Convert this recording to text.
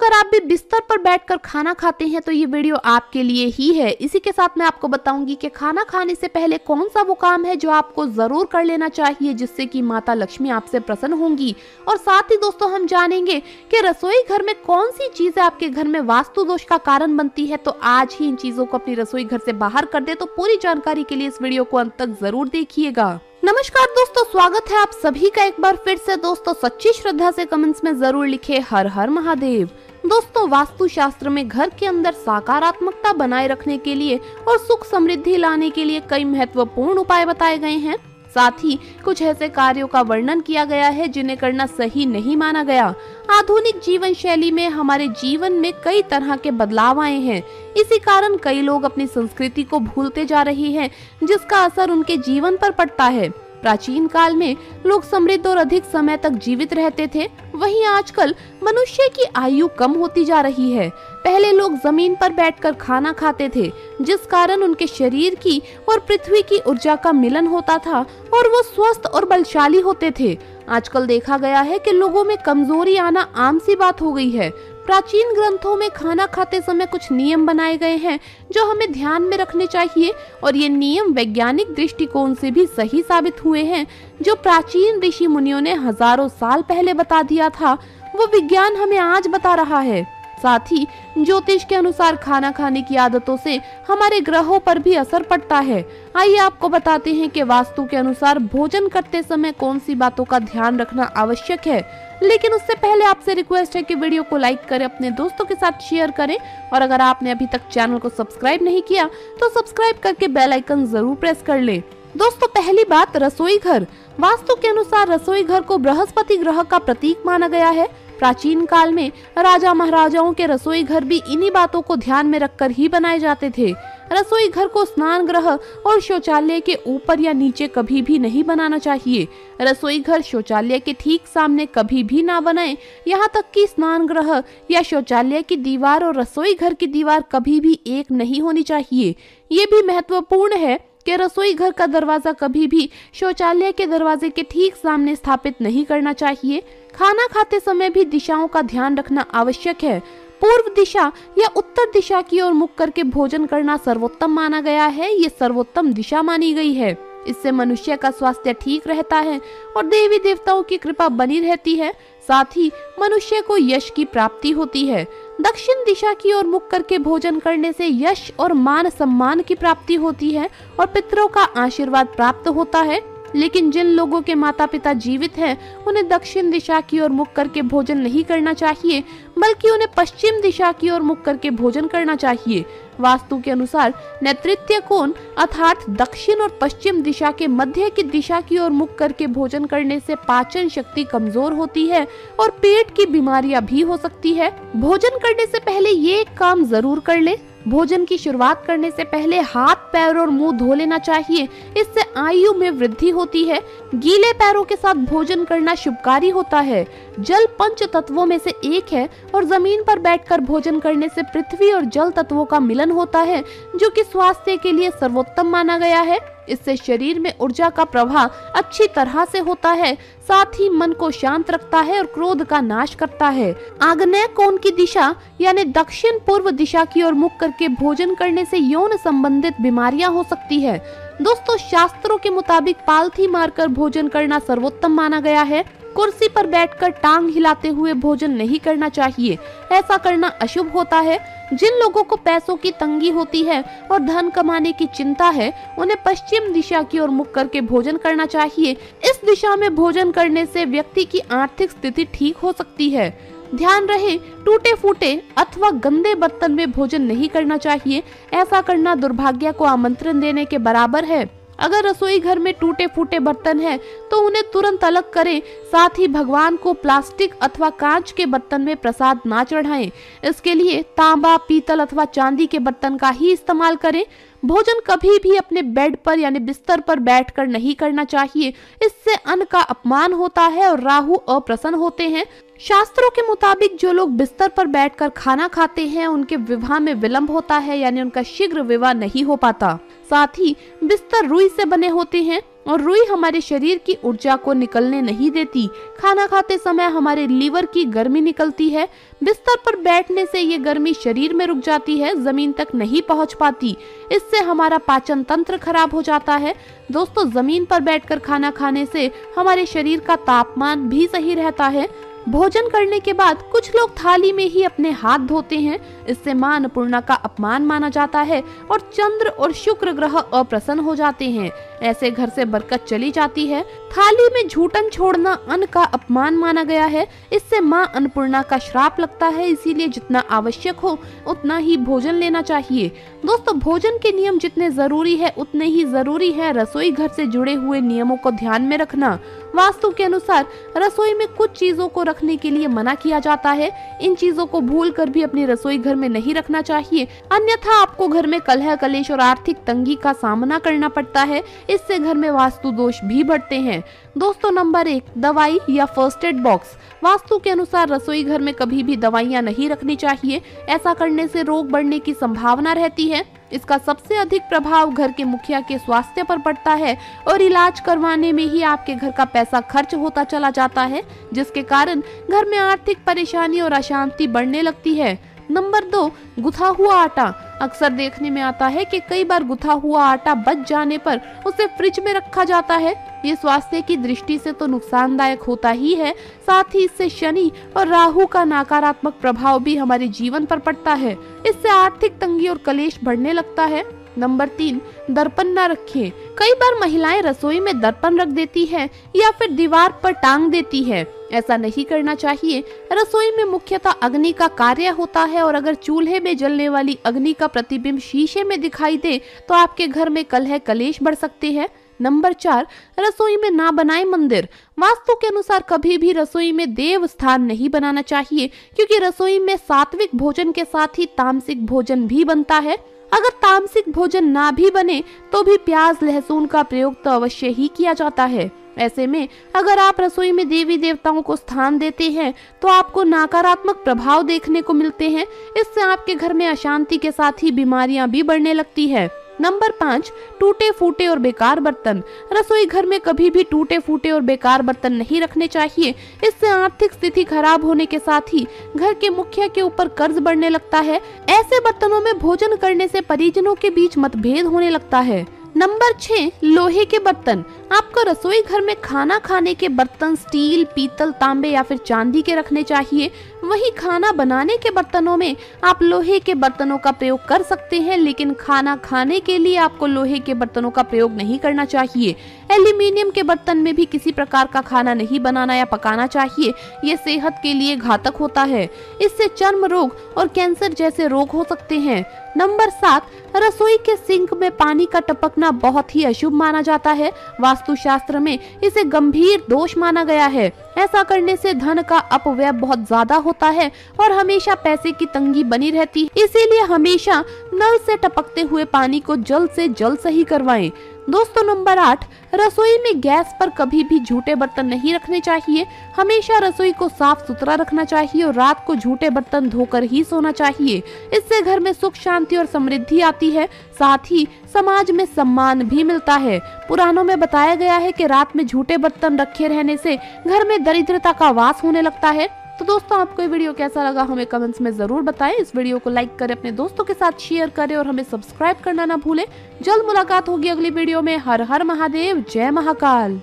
अगर आप भी बिस्तर पर बैठकर खाना खाते हैं तो ये वीडियो आपके लिए ही है। इसी के साथ मैं आपको बताऊंगी कि खाना खाने से पहले कौन सा वो काम है जो आपको जरूर कर लेना चाहिए, जिससे कि माता लक्ष्मी आपसे प्रसन्न होंगी। और साथ ही दोस्तों हम जानेंगे कि रसोई घर में कौन सी चीजें आपके घर में वास्तु दोष का कारण बनती है। तो आज ही इन चीजों को अपनी रसोई घर से बाहर कर दे। तो पूरी जानकारी के लिए इस वीडियो को अंत तक जरूर देखिएगा। नमस्कार दोस्तों, स्वागत है आप सभी का एक बार फिर से। दोस्तों सच्ची श्रद्धा से कमेंट्स में जरूर लिखे हर हर महादेव। दोस्तों वास्तु शास्त्र में घर के अंदर सकारात्मकता बनाए रखने के लिए और सुख समृद्धि लाने के लिए कई महत्वपूर्ण उपाय बताए गए हैं। साथ ही कुछ ऐसे कार्यों का वर्णन किया गया है जिन्हें करना सही नहीं माना गया। आधुनिक जीवन शैली में हमारे जीवन में कई तरह के बदलाव आए हैं। इसी कारण कई लोग अपनी संस्कृति को भूलते जा रहे हैं, जिसका असर उनके जीवन पर पड़ता है। प्राचीन काल में लोग समृद्ध और अधिक समय तक जीवित रहते थे, वहीं आजकल मनुष्य की आयु कम होती जा रही है। पहले लोग जमीन पर बैठकर खाना खाते थे, जिस कारण उनके शरीर की और पृथ्वी की ऊर्जा का मिलन होता था और वो स्वस्थ और बलशाली होते थे। आजकल देखा गया है कि लोगों में कमजोरी आना आम सी बात हो गई है। प्राचीन ग्रंथों में खाना खाते समय कुछ नियम बनाए गए हैं जो हमें ध्यान में रखने चाहिए, और ये नियम वैज्ञानिक दृष्टिकोण से भी सही साबित हुए हैं। जो प्राचीन ऋषि मुनियों ने हजारों साल पहले बता दिया था, वो विज्ञान हमें आज बता रहा है। साथ ही ज्योतिष के अनुसार खाना खाने की आदतों से हमारे ग्रहों पर भी असर पड़ता है। आइए आपको बताते हैं कि वास्तु के अनुसार भोजन करते समय कौन सी बातों का ध्यान रखना आवश्यक है। लेकिन उससे पहले आपसे रिक्वेस्ट है कि वीडियो को लाइक करें, अपने दोस्तों के साथ शेयर करें, और अगर आपने अभी तक चैनल को सब्सक्राइब नहीं किया तो सब्सक्राइब करके बेल आइकन जरूर प्रेस कर ले। दोस्तों पहली बात, रसोई घर। वास्तु के अनुसार रसोई घर को बृहस्पति ग्रह का प्रतीक माना गया है। प्राचीन काल में राजा महाराजाओं के रसोई घर भी इन्हीं बातों को ध्यान में रखकर ही बनाए जाते थे। रसोई घर को स्नान गृह और शौचालय के ऊपर या नीचे कभी भी नहीं बनाना चाहिए। रसोई घर शौचालय के ठीक सामने कभी भी ना बनाएं। यहाँ तक कि स्नान गृह या शौचालय की दीवार और रसोई घर की दीवार कभी भी एक नहीं होनी चाहिए। ये भी महत्वपूर्ण है कि रसोई घर का दरवाजा कभी भी शौचालय के दरवाजे के ठीक सामने स्थापित नहीं करना चाहिए। खाना खाते समय भी दिशाओं का ध्यान रखना आवश्यक है। पूर्व दिशा या उत्तर दिशा की ओर मुख करके भोजन करना सर्वोत्तम माना गया है। ये सर्वोत्तम दिशा मानी गई है। इससे मनुष्य का स्वास्थ्य ठीक रहता है और देवी देवताओं की कृपा बनी रहती है। साथ ही मनुष्य को यश की प्राप्ति होती है। दक्षिण दिशा की ओर मुख करके भोजन करने से यश और मान सम्मान की प्राप्ति होती है और पितरों का आशीर्वाद प्राप्त होता है। लेकिन जिन लोगों के माता पिता जीवित हैं, उन्हें दक्षिण दिशा की ओर मुख करके भोजन नहीं करना चाहिए, बल्कि उन्हें पश्चिम दिशा की ओर मुख करके भोजन करना चाहिए। वास्तु के अनुसार नेतृत्व कोण अर्थात दक्षिण और पश्चिम दिशा के मध्य की दिशा की ओर मुख करके भोजन करने से पाचन शक्ति कमजोर होती है और पेट की बीमारियां भी हो सकती है। भोजन करने से पहले ये काम जरूर कर ले। भोजन की शुरुआत करने से पहले हाथ, पैर और मुंह धो लेना चाहिए। इससे आयु में वृद्धि होती है। गीले पैरों के साथ भोजन करना शुभकारी होता है। जल पंच तत्वों में से एक है और जमीन पर बैठकर भोजन करने से पृथ्वी और जल तत्वों का मिलन होता है, जो कि स्वास्थ्य के लिए सर्वोत्तम माना गया है। इससे शरीर में ऊर्जा का प्रवाह अच्छी तरह से होता है। साथ ही मन को शांत रखता है और क्रोध का नाश करता है। आग्नेय कोण की दिशा यानी दक्षिण पूर्व दिशा की ओर मुख करके भोजन करने से यौन संबंधित बीमारियां हो सकती है। दोस्तों शास्त्रों के मुताबिक पालथी मारकर भोजन करना सर्वोत्तम माना गया है। कुर्सी पर बैठकर टांग हिलाते हुए भोजन नहीं करना चाहिए, ऐसा करना अशुभ होता है। जिन लोगों को पैसों की तंगी होती है और धन कमाने की चिंता है, उन्हें पश्चिम दिशा की ओर मुख करके भोजन करना चाहिए। इस दिशा में भोजन करने से व्यक्ति की आर्थिक स्थिति ठीक हो सकती है। ध्यान रहे, टूटे फूटे अथवा गंदे बर्तन में भोजन नहीं करना चाहिए। ऐसा करना दुर्भाग्य को आमंत्रण देने के बराबर है। अगर रसोई घर में टूटे फूटे बर्तन हैं, तो उन्हें तुरंत अलग करें। साथ ही भगवान को प्लास्टिक अथवा कांच के बर्तन में प्रसाद ना चढ़ाएं। इसके लिए तांबा, पीतल अथवा चांदी के बर्तन का ही इस्तेमाल करें। भोजन कभी भी अपने बेड पर यानी बिस्तर पर बैठकर नहीं करना चाहिए। इससे अन्न का अपमान होता है और राहु अप्रसन्न होते हैं। शास्त्रों के मुताबिक जो लोग बिस्तर पर बैठकर खाना खाते हैं उनके विवाह में विलंब होता है, यानी उनका शीघ्र विवाह नहीं हो पाता। साथ ही बिस्तर रुई से बने होते हैं और रुई हमारे शरीर की ऊर्जा को निकलने नहीं देती। खाना खाते समय हमारे लीवर की गर्मी निकलती है। बिस्तर पर बैठने से ये गर्मी शरीर में रुक जाती है, जमीन तक नहीं पहुंच पाती। इससे हमारा पाचन तंत्र खराब हो जाता है। दोस्तों, जमीन पर बैठकर खाना खाने से हमारे शरीर का तापमान भी सही रहता है। भोजन करने के बाद कुछ लोग थाली में ही अपने हाथ धोते हैं। इससे मां अन्नपूर्णा का अपमान माना जाता है और चंद्र और शुक्र ग्रह अप्रसन्न हो जाते हैं। ऐसे घर से बरकत चली जाती है। थाली में झूठन छोड़ना अन्न का अपमान माना गया है। इससे मां अन्नपूर्णा का श्राप लगता है। इसीलिए जितना आवश्यक हो उतना ही भोजन लेना चाहिए। दोस्तों, भोजन के नियम जितने जरूरी है उतने ही जरूरी है रसोई घर से जुड़े हुए नियमों को ध्यान में रखना। वास्तु के अनुसार रसोई में कुछ चीजों को रखने के लिए मना किया जाता है। इन चीजों को भूलकर भी अपनी रसोई घर में नहीं रखना चाहिए, अन्यथा आपको घर में कलह कलेश और आर्थिक तंगी का सामना करना पड़ता है। इससे घर में वास्तु दोष भी बढ़ते हैं। दोस्तों, नंबर 1, दवाई या फर्स्ट एड बॉक्स। वास्तु के अनुसार रसोई घर में कभी भी दवाइयां नहीं रखनी चाहिए। ऐसा करने से रोग बढ़ने की संभावना रहती है। इसका सबसे अधिक प्रभाव घर के मुखिया के स्वास्थ्य पर पड़ता है और इलाज करवाने में ही आपके घर का पैसा खर्च होता चला जाता है, जिसके कारण घर में आर्थिक परेशानी और अशांति बढ़ने लगती है। नंबर 2, गुथा हुआ आटा। अक्सर देखने में आता है कि कई बार गुथा हुआ आटा बच जाने पर उसे फ्रिज में रखा जाता है। ये स्वास्थ्य की दृष्टि से तो नुकसानदायक होता ही है, साथ ही इससे शनि और राहु का नकारात्मक प्रभाव भी हमारे जीवन पर पड़ता है। इससे आर्थिक तंगी और कलेश बढ़ने लगता है। नंबर 3, दर्पण न रखें। कई बार महिलाएं रसोई में दर्पण रख देती है या फिर दीवार पर टांग देती है। ऐसा नहीं करना चाहिए। रसोई में मुख्यतः अग्नि का कार्य होता है और अगर चूल्हे में जलने वाली अग्नि का प्रतिबिंब शीशे में दिखाई दे तो आपके घर में कलह कलेश बढ़ सकते हैं। नंबर 4, रसोई में ना बनाए मंदिर। वास्तु के अनुसार कभी भी रसोई में देव स्थान नहीं बनाना चाहिए, क्योंकि रसोई में सात्विक भोजन के साथ ही तामसिक भोजन भी बनता है। अगर तामसिक भोजन ना भी बने तो भी प्याज लहसुन का प्रयोग तो अवश्य ही किया जाता है। ऐसे में अगर आप रसोई में देवी देवताओं को स्थान देते हैं तो आपको नकारात्मक प्रभाव देखने को मिलते हैं। इससे आपके घर में अशांति के साथ ही बीमारियां भी बढ़ने लगती है। नंबर 5, टूटे फूटे और बेकार बर्तन। रसोई घर में कभी भी टूटे फूटे और बेकार बर्तन नहीं रखने चाहिए। इससे आर्थिक स्थिति खराब होने के साथ ही घर के मुखिया के ऊपर कर्ज बढ़ने लगता है। ऐसे बर्तनों में भोजन करने से परिजनों के बीच मतभेद होने लगता है। नंबर 6, लोहे के बर्तन। आपको रसोई घर में खाना खाने के बर्तन स्टील, पीतल, तांबे या फिर चांदी के रखने चाहिए। वही खाना बनाने के बर्तनों में आप लोहे के बर्तनों का प्रयोग कर सकते हैं, लेकिन खाना खाने के लिए आपको लोहे के बर्तनों का प्रयोग नहीं करना चाहिए। एल्यूमिनियम के बर्तन में भी किसी प्रकार का खाना नहीं बनाना या पकाना चाहिए। ये सेहत के लिए घातक होता है। इससे चर्म रोग और कैंसर जैसे रोग हो सकते हैं। नंबर 7, रसोई के सिंक में पानी का टपकना बहुत ही अशुभ माना जाता है। वास्तु शास्त्र में इसे गंभीर दोष माना गया है। ऐसा करने से धन का अपव्यय बहुत ज्यादा होता है और हमेशा पैसे की तंगी बनी रहती है। इसीलिए हमेशा नल से टपकते हुए पानी को जल्द से जल्द सही करवाएं। दोस्तों, नंबर 8, रसोई में गैस पर कभी भी झूठे बर्तन नहीं रखने चाहिए। हमेशा रसोई को साफ सुथरा रखना चाहिए और रात को झूठे बर्तन धोकर ही सोना चाहिए। इससे घर में सुख शांति और समृद्धि आती है, साथ ही समाज में सम्मान भी मिलता है। पुराणों में बताया गया है कि रात में झूठे बर्तन रखे रहने से घर में दरिद्रता का वास होने लगता है। तो दोस्तों, आपको ये वीडियो कैसा लगा हमें कमेंट्स में जरूर बताएं। इस वीडियो को लाइक करें, अपने दोस्तों के साथ शेयर करें और हमें सब्सक्राइब करना ना भूलें। जल्द मुलाकात होगी अगली वीडियो में। हर हर महादेव, जय महाकाल।